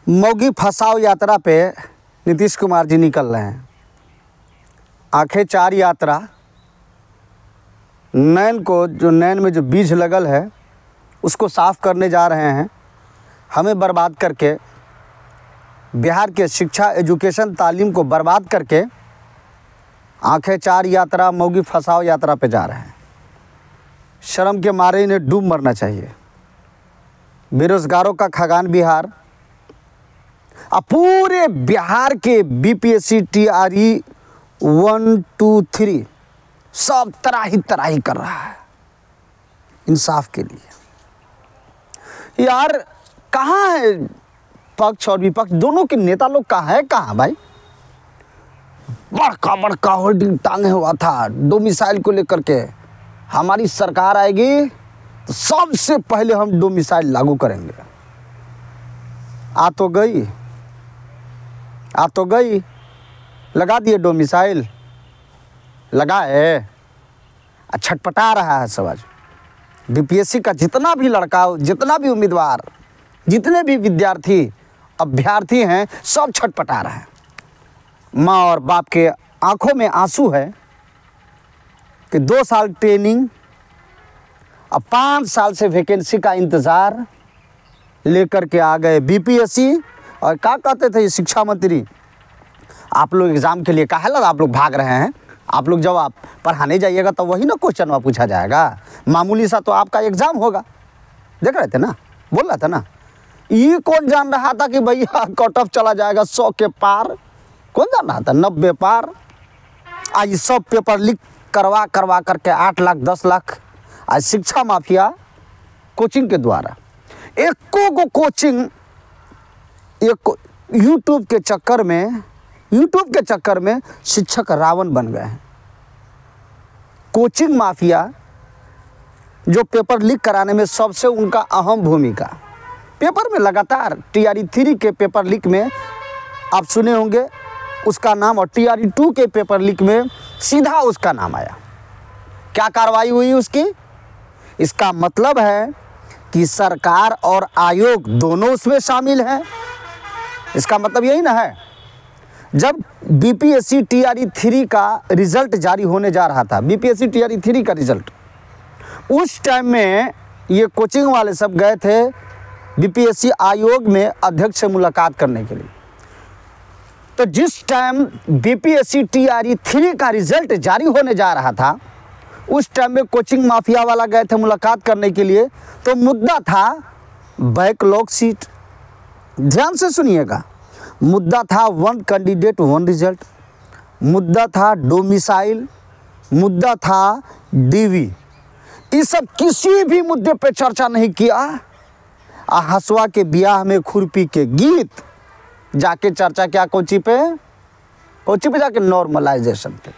मौगी फंसाओ यात्रा पे नीतीश कुमार जी निकल रहे हैं। आंखें चार यात्रा, नैन को जो नैन में जो बीज लगल है उसको साफ़ करने जा रहे हैं। हमें बर्बाद करके, बिहार के शिक्षा एजुकेशन तालीम को बर्बाद करके आंखें चार यात्रा, मौगी फंसाओ यात्रा पे जा रहे हैं। शर्म के मारे इन्हें डूब मरना चाहिए। बेरोजगारों का खगान बिहार, अब पूरे बिहार के बीपीएससी टीआरई 1, 2, 3 सब तराही कर रहा है इंसाफ के लिए। यार कहाँ है पक्ष और विपक्ष, दोनों के नेता लोग कहाँ है? कहाँ भाई? बड़का बड़का होल्डिंग टांगे हुआ था डोमिसाइल को लेकर के। हमारी सरकार आएगी तो सबसे पहले हम डोमिसाइल लागू करेंगे। आ तो गई, लगा दिए डोमिसाइल, लगा है, छटपटा रहा है सब। आज बीपीएससी का जितना भी लड़का, जितना भी उम्मीदवार, जितने भी विद्यार्थी अभ्यर्थी हैं, सब छटपटा रहे हैं। माँ और बाप के आंखों में आंसू है कि 2 साल ट्रेनिंग, अब 5 साल से वैकेंसी का इंतज़ार लेकर के आ गए बीपीएससी। और क्या कहते थे शिक्षा मंत्री, आप लोग एग्ज़ाम के लिए काहे लगा आप लोग भाग रहे हैं? आप लोग जब आप पढ़ाने जाइएगा तो वही ना क्वेश्चन वहाँ पूछा जाएगा। मामूली सा तो आपका एग्ज़ाम होगा। देख रहे थे ना, बोल रहा था ना। ये कौन जान रहा था कि भैया कट ऑफ चला जाएगा 100 के पार? कौन जान रहा था? 90 पार। आज सब पेपर लीक करवा करके 8 लाख 10 लाख आज शिक्षा माफिया कोचिंग के द्वारा, एको को कोचिंग, एक यूट्यूब के चक्कर में शिक्षक रावण बन गए हैं। कोचिंग माफिया जो पेपर लीक कराने में सबसे उनका अहम भूमिका। पेपर में लगातार टीआरई 3 के पेपर लीक में आप सुने होंगे उसका नाम, और टीआरई 2 के पेपर लीक में सीधा उसका नाम आया। क्या कार्रवाई हुई उसकी? इसका मतलब है कि सरकार और आयोग दोनों उसमें शामिल हैं। इसका मतलब यही ना है। जब बीपीएससी टीआरई 3 का रिज़ल्ट जारी होने जा रहा था, बीपीएससी टीआरई 3 का रिज़ल्ट, उस टाइम में ये कोचिंग वाले सब गए थे बीपीएससी आयोग में अध्यक्ष से मुलाकात करने के लिए। तो जिस टाइम बीपीएससी टीआरई 3 का रिज़ल्ट जारी होने जा रहा था, उस टाइम में कोचिंग माफिया वाला गए थे मुलाकात करने के लिए। तो मुद्दा था बैकलॉग सीट। ध्यान से सुनिएगा, मुद्दा था 1 कैंडिडेट 1 रिजल्ट, मुद्दा था डोमिसाइल, मुद्दा था डीवी। ये सब किसी भी मुद्दे पे चर्चा नहीं किया। हसुआ के ब्याह में खुरपी के गीत जाके चर्चा क्या कोची पे जाके नॉर्मलाइजेशन पे।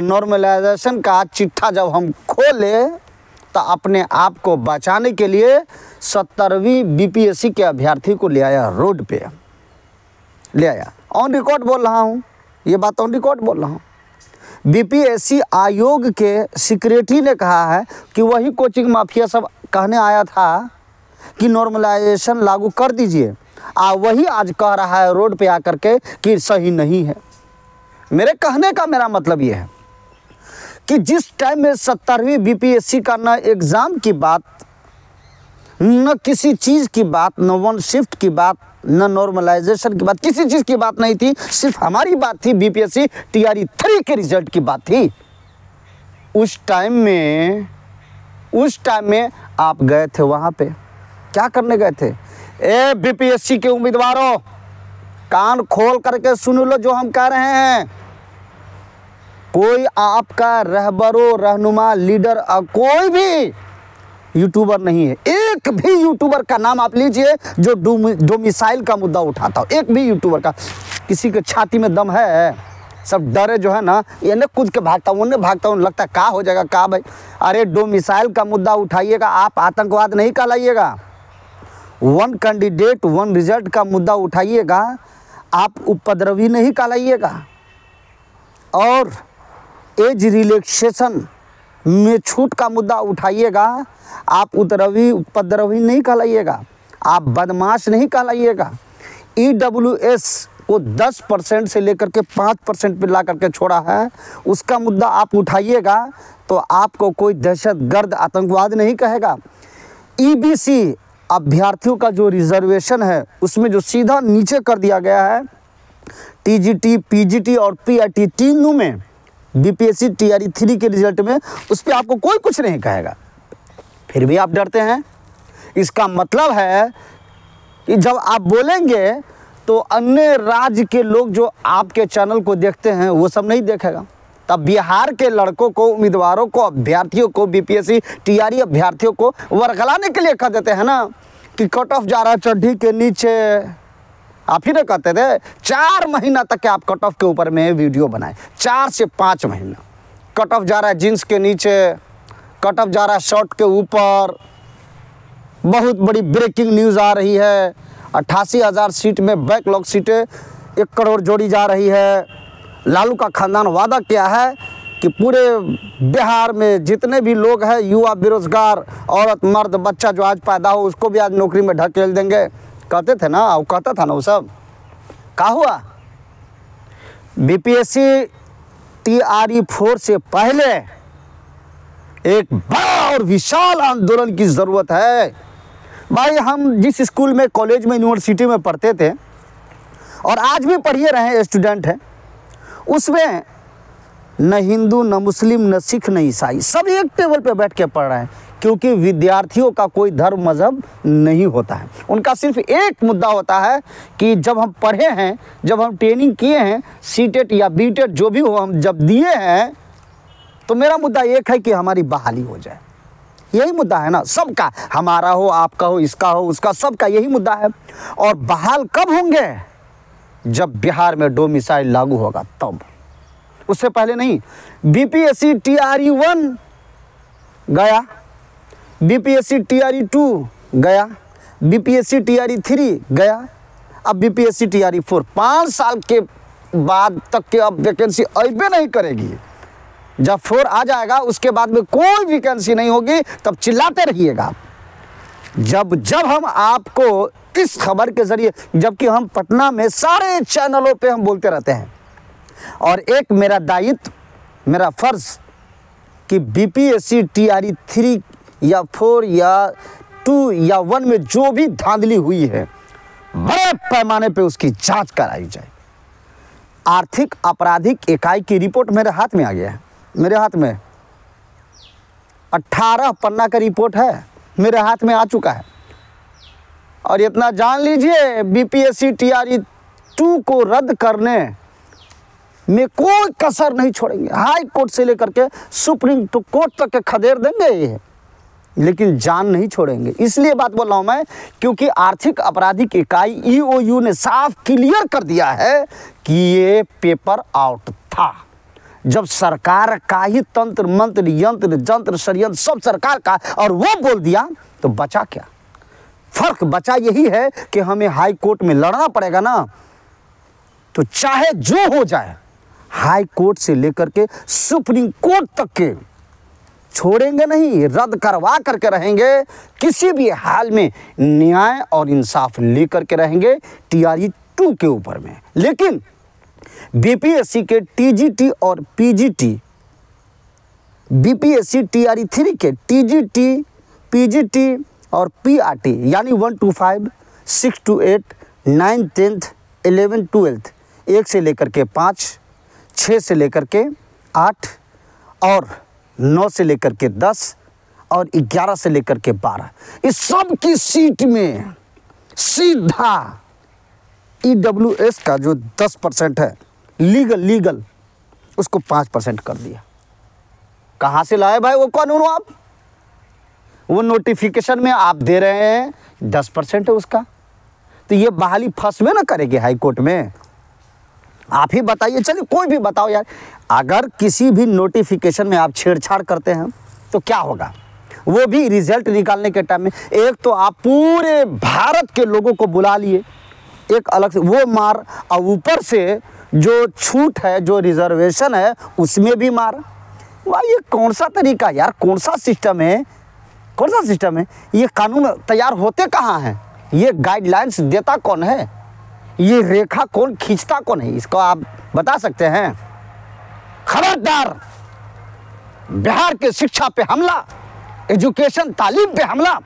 नॉर्मलाइजेशन का चिट्ठा जब हम खोले तो अपने आप को बचाने के लिए 70वीं बीपीएससी के अभ्यर्थी को ले आया, रोड पे ले आया। ऑन रिकॉर्ड बोल रहा हूँ, ये बात ऑन रिकॉर्ड बोल रहा हूँ। बीपीएससी आयोग के सेक्रेटरी ने कहा है कि वही कोचिंग माफिया सब कहने आया था कि नॉर्मलाइजेशन लागू कर दीजिए, वही आज कह रहा है रोड पे आकर के कि सही नहीं है। मेरे कहने का मेरा मतलब ये है कि जिस टाइम में 70वीं बीपीएससी का न एग्ज़ाम की बात, न किसी चीज़ की बात, न 1 शिफ्ट की बात, न नॉर्मलाइजेशन की बात, किसी चीज़ की बात नहीं थी, सिर्फ हमारी बात थी, बीपीएससी टीआरई 3 के रिजल्ट की बात थी। उस टाइम में आप गए थे वहाँ पे, क्या करने गए थे? ए बीपीएससी के उम्मीदवारों, कान खोल करके सुन लो जो हम कह रहे हैं। कोई आपका रहबरो, रहनुमा, लीडर, कोई भी यूट्यूबर नहीं है। एक भी यूट्यूबर का नाम आप लीजिए जो डोमिसाइल का मुद्दा उठाता हो। एक भी यूट्यूबर का, किसी के छाती में दम है? सब डरे जो है ना, ये न कूद के भागता हूँ, उन्हें भागता हूँ, लगता है क्या हो जाएगा क्या भाई। अरे डोमिसाइल का मुद्दा उठाइएगा, आप आतंकवाद नहीं कहलाइएगा। 1 कैंडिडेट 1 रिजल्ट का मुद्दा उठाइएगा, आप उपद्रवी नहीं कहलाइएगा। और एज रिलैक्सेशन में छूट का मुद्दा उठाइएगा, आप उपद्रवी नहीं कहलाइएगा, आप बदमाश नहीं कहलाइएगा। EWS को 10% से लेकर के 5% पे ला करके छोड़ा है, उसका मुद्दा आप उठाइएगा तो आपको कोई दहशतगर्द आतंकवाद नहीं कहेगा। EBC अभ्यर्थियों का जो रिजर्वेशन है उसमें जो सीधा नीचे कर दिया गया है, TGT, PGT और PRT तीनों में BPSC TRE 3 के रिजल्ट में, उस पर आपको कोई कुछ नहीं कहेगा, फिर भी आप डरते हैं। इसका मतलब है कि जब आप बोलेंगे तो अन्य राज्य के लोग जो आपके चैनल को देखते हैं वो सब नहीं देखेगा। तब बिहार के लड़कों को, उम्मीदवारों को, अभ्यर्थियों को, BPSC TRE अभ्यर्थियों को वर्गलाने के लिए कह देते हैं ना कि कट ऑफ जा रहा है चड्ढी के नीचे। आप ही ना कहते थे 4 महीना तक के आप कट ऑफ के ऊपर में वीडियो बनाए, 4 से 5 महीना। कट ऑफ जा रहा है जीन्स के नीचे, कट ऑफ जा रहा है शर्ट के ऊपर। बहुत बड़ी ब्रेकिंग न्यूज़ आ रही है, 88,000 सीट में बैकलॉग सीटें 1 करोड़ जोड़ी जा रही है। लालू का खानदान वादा किया है कि पूरे बिहार में जितने भी लोग हैं, युवा, बेरोजगार, औरत, मर्द, बच्चा जो आज पैदा हो उसको भी आज नौकरी में ढकेल देंगे। कहते थे ना, वो कहता था ना, वो सब क्या हुआ? BPSC TRE 4 से पहले एक बड़ा और विशाल आंदोलन की ज़रूरत है। भाई, हम जिस स्कूल में, कॉलेज में, यूनिवर्सिटी में पढ़ते थे और आज भी पढ़िए रहे स्टूडेंट हैं, उसमें न हिंदू, न मुस्लिम, न सिख, न ईसाई, सब एक टेबल पे बैठ के पढ़ रहे हैं, क्योंकि विद्यार्थियों का कोई धर्म मजहब नहीं होता है। उनका सिर्फ एक मुद्दा होता है कि जब हम पढ़े हैं, जब हम ट्रेनिंग किए हैं, सीटेट या बीटेट जो भी हो हम जब दिए हैं, तो मेरा मुद्दा एक है कि हमारी बहाली हो जाए। यही मुद्दा है ना सबका, हमारा हो, आपका हो, इसका हो, उसका, सबका यही मुद्दा है। और बहाल कब होंगे? जब बिहार में डोमिसाइल लागू होगा तब, उससे पहले नहीं। BPSC TRE 1 गया, BPSC TRE 2 गया, BPSC TRE 3 गया, अब BPSC TRE 4 5 साल के बाद तक के अब वैकेंसी अबे नहीं करेगी। जब 4 आ जाएगा उसके बाद में कोई वैकेंसी नहीं होगी, तब चिल्लाते रहिएगा। जब हम आपको इस खबर के जरिए, जबकि हम पटना में सारे चैनलों पे हम बोलते रहते हैं, और एक मेरा दायित्व, मेरा फर्ज कि BPSC TRE 3 या 4 या 2 या 1 में जो भी धांधली हुई है, बड़े पैमाने पे उसकी जांच कराई जाए। आर्थिक आपराधिक इकाई की रिपोर्ट मेरे हाथ में आ गया है, मेरे हाथ में 18 पन्ना का रिपोर्ट है, मेरे हाथ में आ चुका है। और इतना जान लीजिए, BPSC TRE 2 को रद्द करने में कोई कसर नहीं छोड़ेंगे। हाई कोर्ट से लेकर के सुप्रीम कोर्ट तक के खदेड़ देंगे ये, लेकिन जान नहीं छोड़ेंगे। इसलिए बात बोल रहा हूँ मैं, क्योंकि आर्थिक आपराधिक इकाई EOU ने साफ क्लियर कर दिया है कि ये पेपर आउट था। जब सरकार का ही तंत्र मंत्र, यंत्र जंत्र, षड्यंत्र सब सरकार का, और वो बोल दिया तो बचा क्या? फर्क बचा यही है कि हमें हाई कोर्ट में लड़ना पड़ेगा ना, तो चाहे जो हो जाए, हाई कोर्ट से लेकर के सुप्रीम कोर्ट तक के छोड़ेंगे नहीं, रद्द करवा करके रहेंगे। किसी भी हाल में न्याय और इंसाफ लेकर के रहेंगे TRE 2 के ऊपर में। लेकिन BPSC के TGT और PGT, BPSC TRE 3 के TGT, PGT और PRT यानी 1 to 5, 6 to 8, 9, 10th, 11, 12th, 1 से लेकर के 5, 6 से लेकर के 8 और 9 से लेकर के 10 और 11 से लेकर के 12, इस सब की सीट में सीधा EWS का जो 10% है लीगल उसको 5% कर दिया। कहाँ से लाए भाई वो कानून? आप वो नोटिफिकेशन में आप दे रहे हैं 10% है उसका, तो ये बहाली फंसवे ना करेगी हाई कोर्ट में? आप ही बताइए, चलिए कोई भी बताओ यार, अगर किसी भी नोटिफिकेशन में आप छेड़छाड़ करते हैं तो क्या होगा? वो भी रिजल्ट निकालने के टाइम में एक तो आप पूरे भारत के लोगों को बुला लिए, एक अलग से वो मार, और ऊपर से जो छूट है, जो रिजर्वेशन है, उसमें भी मार। वाह, ये कौन सा तरीका यार? कौन सा सिस्टम है? कौन सा सिस्टम है? ये कानून तैयार होते कहाँ हैं? ये गाइडलाइंस देता कौन है? ये रेखा कौन खींचता कौन है, इसको आप बता सकते हैं? खबरदार, बिहार के शिक्षा पे हमला, एजुकेशन तालीम पे हमला,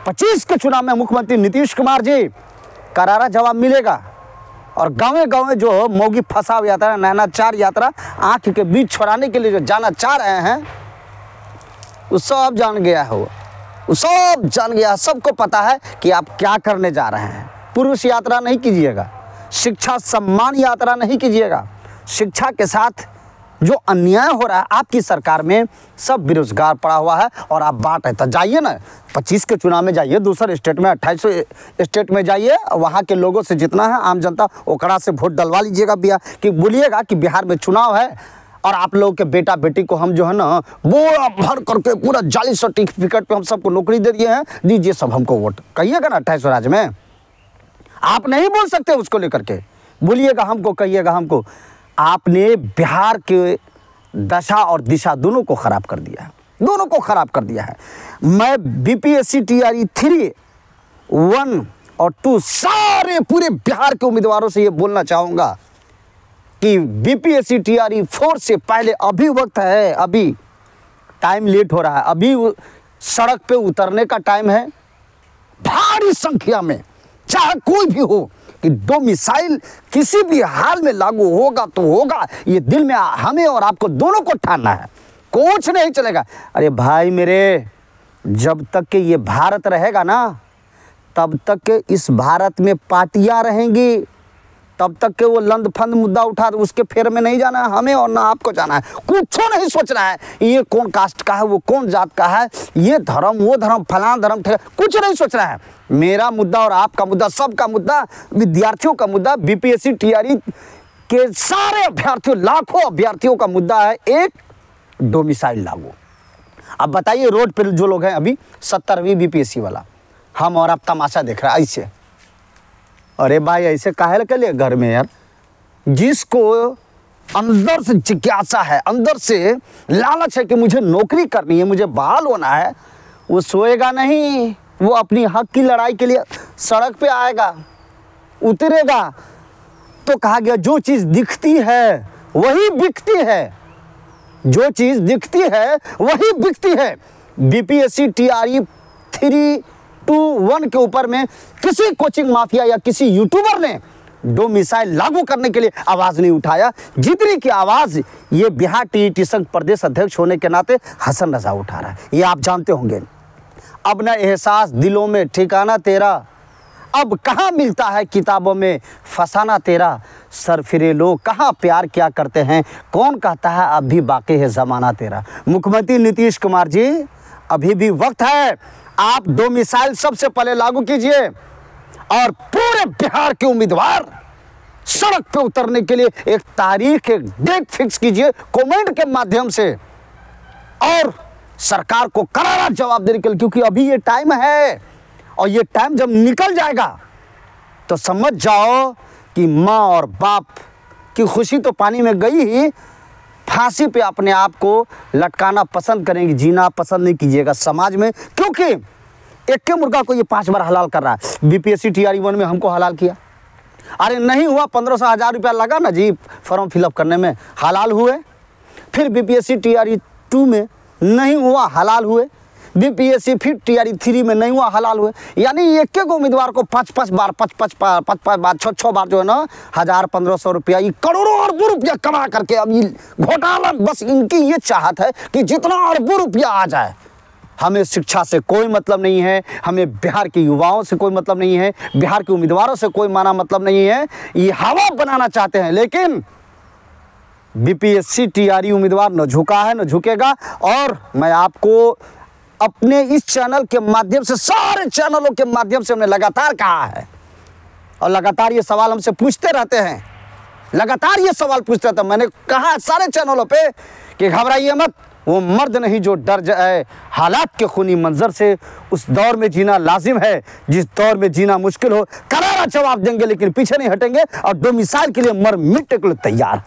25 के चुनाव में मुख्यमंत्री नीतीश कुमार जी करारा जवाब मिलेगा। और गाँव गाँव जो मोगी फंसाव यात्रा, नैनाचार यात्रा, आंख के बीच छोड़ाने के लिए जो जाना चाह रहे हैं, वो सब जान गया है, वो सब जान गया, सबको पता है कि आप क्या करने जा रहे हैं। पुरुष यात्रा नहीं कीजिएगा, शिक्षा सम्मान यात्रा नहीं कीजिएगा। शिक्षा के साथ जो अन्याय हो रहा है आपकी सरकार में, सब बेरोजगार पड़ा हुआ है और आप बांट है। तो जाइए ना, 25 के चुनाव में जाइए, दूसरे स्टेट में 28 स्टेट में जाइए, वहाँ के लोगों से जितना है आम जनता ओकरा से वोट डलवा लीजिएगा। बिहार कि बोलिएगा कि बिहार में चुनाव है और आप लोगों के बेटा बेटी को हम जो है ना बोरा भर करके पूरा जाली सर्टिफिकेट पे हम सबको नौकरी दे दिए हैं, दीजिए सब हमको वोट, कहिएगा ना 28 राज्य में। आप नहीं बोल सकते उसको लेकर के, बोलिएगा हमको, कहिएगा हमको। आपने बिहार के दशा और दिशा दोनों को खराब कर दिया है, दोनों को खराब कर दिया है। मैं बीपीएससी TRE 3, 1 और 2 सारे पूरे बिहार के उम्मीदवारों से ये बोलना चाहूँगा कि बीपीएससी TRE 4 से पहले अभी वक्त है, अभी टाइम लेट हो रहा है, अभी सड़क पे उतरने का टाइम है। भारी संख्या में, चाहे कोई भी हो, कि डोमिसाइल किसी भी हाल में लागू होगा तो होगा, ये दिल में हमें और आपको दोनों को ठानना है, कुछ नहीं चलेगा। अरे भाई मेरे, जब तक कि ये भारत रहेगा ना, तब तक के इस भारत में पार्टियां रहेंगी, तब तक के वो लंदफंद मुद्दा उठा उसके फेर में नहीं जाना है हमें और ना आपको जाना है। कुछ नहीं सोचना है ये कौन कास्ट का है, वो कौन जात का है, ये धर्म वो धर्म, फलां धर्म, कुछ नहीं सोचना है। मेरा मुद्दा और आपका मुद्दा, सबका मुद्दा, विद्यार्थियों का मुद्दा, बीपीएससी TRE के सारे अभ्यर्थियों, लाखों अभ्यर्थियों का मुद्दा है एक डोमिसाइल लागू। अब बताइए, रोड पर जो लोग हैं अभी 70वीं बीपीएससी वाला, हम और आप तमाशा देख रहे हैं ऐसे। अरे भाई ऐसे काहे के लिए घर में यार, जिसको अंदर से जिज्ञासा है, अंदर से लालच है कि मुझे नौकरी करनी है, मुझे बहाल होना है, वो सोएगा नहीं, वो अपनी हक की लड़ाई के लिए सड़क पे आएगा, उतरेगा। तो कहा गया जो चीज़ दिखती है वही बिकती है, जो चीज़ दिखती है वही बिकती है। बीपीएससी TRE 3, 2, 1 के ऊपर में किसी कोचिंग माफिया या किसी यूट्यूबर ने डोमिसाइल लागू करने के लिए आवाज़ नहीं उठाया, जितनी की आवाज़ ये बिहार TET संघ प्रदेश अध्यक्ष होने के नाते हसन रजा उठा रहा है, ये आप जानते होंगे। अब न एहसास दिलों में ठिकाना तेरा, अब कहाँ मिलता है किताबों में फसाना तेरा, सर फिरे लोग कहाँ प्यार क्या करते हैं, कौन कहता है अब भी बाकी है ज़माना तेरा। मुख्यमंत्री नीतीश कुमार जी, अभी भी वक्त है, आप डोमिसाइल सबसे पहले लागू कीजिए और पूरे बिहार के उम्मीदवार सड़क पे उतरने के लिए एक तारीख, एक डेट फिक्स कीजिए कमेंट के माध्यम से, और सरकार को करारा जवाब देने के लिए, क्योंकि अभी ये टाइम है और ये टाइम जब निकल जाएगा तो समझ जाओ कि माँ और बाप की खुशी तो पानी में गई ही, फांसी पे अपने आप को लटकाना पसंद करेंगे, जीना पसंद नहीं कीजिएगा समाज में, क्योंकि एक के मुर्गा को ये 5 बार हलाल कर रहा है। बीपीएससी TRE 1 में हमको हलाल किया, अरे नहीं हुआ, 1500-1000 रुपया लगा ना जी फॉर्म फिलअप करने में, हलाल हुए। फिर बीपीएससी TRE 2 में नहीं हुआ, हलाल हुए। बीपीएससी फिर TRE 3 में नहीं हुआ, हलाल हुए। यानी एक एक उम्मीदवार को 5-5 बार 6 बार जो है ना 1000-1500 रुपया, ये करोड़ों अरबों रुपया कमा करके अब ये घोटाला, बस इनकी ये चाहत है कि जितना अरबों रुपया आ जाए। हमें शिक्षा से कोई मतलब नहीं है, हमें बिहार के युवाओं से कोई मतलब नहीं है, बिहार के उम्मीदवारों से कोई माना मतलब नहीं है, ये हवा बनाना चाहते हैं। लेकिन बीपीएससी TRE उम्मीदवार न झुका है न झुकेगा। और मैं आपको अपने इस चैनल के माध्यम से, सारे चैनलों के माध्यम से हमने लगातार कहा है और लगातार ये सवाल हमसे पूछते रहते हैं, लगातार ये सवाल पूछते रहते हैं। मैंने कहा सारे चैनलों पे कि घबराइए मत, वो मर्द नहीं जो डर जाए हालात के खूनी मंजर से। उस दौर में जीना लाजिम है जिस दौर में जीना मुश्किल हो। करारा जवाब देंगे लेकिन पीछे नहीं हटेंगे और डोमिसाइल के लिए मर मिटने के लिए तैयार।